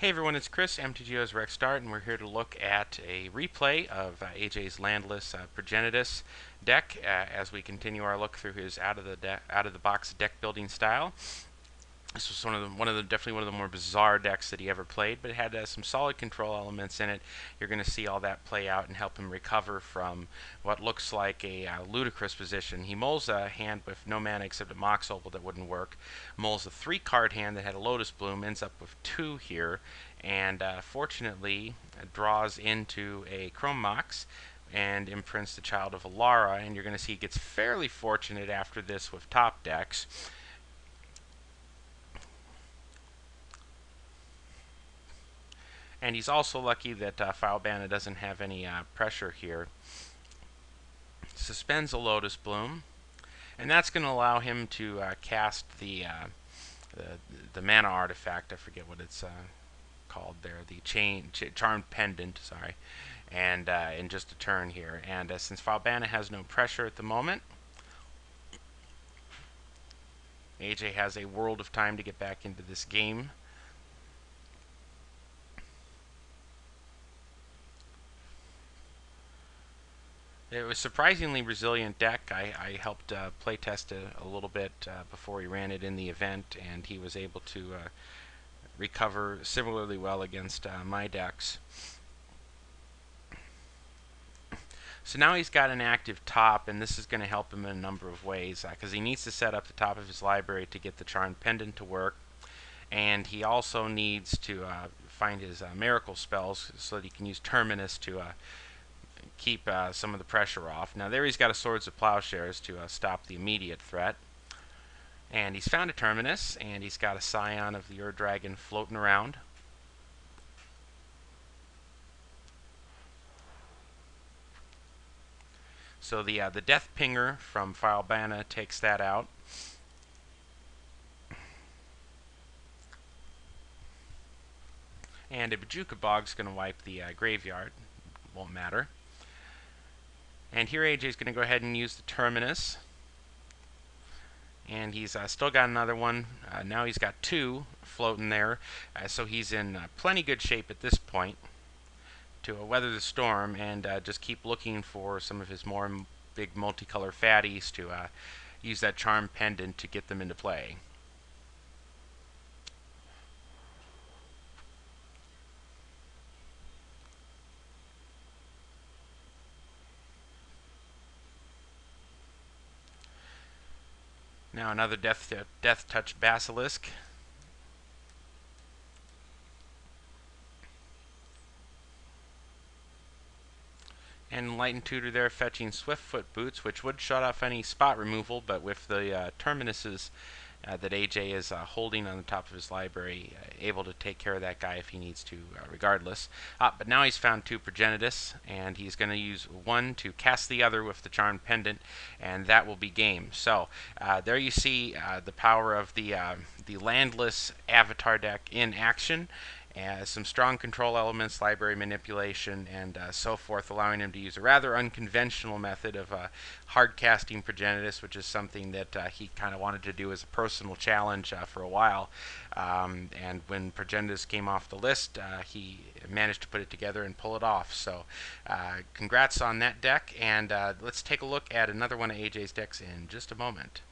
Hey everyone, it's Chris, MTGO's Rec Start, and we're here to look at a replay of AJ's landless Progenitus deck as we continue our look through his out of the box deck building style. This was definitely one of the more bizarre decks that he ever played, but it had some solid control elements in it. You're going to see all that play out and help him recover from what looks like a ludicrous position. He mulls a hand with no mana except a Mox Opal that wouldn't work. Mulls a 3-card hand that had a Lotus Bloom, ends up with 2 here, and fortunately draws into a Chrome Mox and imprints the Child of Alara, and you're going to see he gets fairly fortunate after this with top decks. And he's also lucky that Filebanna doesn't have any pressure here. Suspends a Lotus Bloom, and that's going to allow him to cast the mana artifact. I forget what it's called there. The Charmed Pendant, sorry. And in just a turn here. And since Filebanna has no pressure at the moment, AJ has a world of time to get back into this game. It was a surprisingly resilient deck. I helped playtest it a little bit before he ran it in the event, and he was able to recover similarly well against my decks. So now he's got an active top, and this is going to help him in a number of ways, because he needs to set up the top of his library to get the Charmed Pendant to work, and he also needs to find his miracle spells so that he can use Terminus to keep some of the pressure off. Now there he's got a Swords of Plowshares to stop the immediate threat. And he's found a Terminus, and he's got a Scion of the Ur Dragon floating around. So the Death Pinger from Filebanna takes that out. And a Bojuka Bog's going to wipe the graveyard. Won't matter. And here AJ's going to go ahead and use the Terminus. And he's still got another one. Now he's got 2 floating there. So he's in plenty good shape at this point to weather the storm and just keep looking for some of his more big multicolor fatties to use that Charm Pendant to get them into play. Now another Death Touch Basilisk. And Enlightened Tutor there fetching Swiftfoot Boots, which would shut off any spot removal, but with the Terminuses that AJ is holding on the top of his library, able to take care of that guy if he needs to, regardless. But now he's found 2 Progenitus, and he's going to use 1 to cast the other with the Charmed Pendant, and that will be game. So there you see the power of the landless Avatar deck in action. Some strong control elements, library manipulation, and so forth, allowing him to use a rather unconventional method of hard casting Progenitus, which is something that he kind of wanted to do as a personal challenge for a while. And when Progenitus came off the list, he managed to put it together and pull it off. So congrats on that deck, and let's take a look at another one of AJ's decks in just a moment.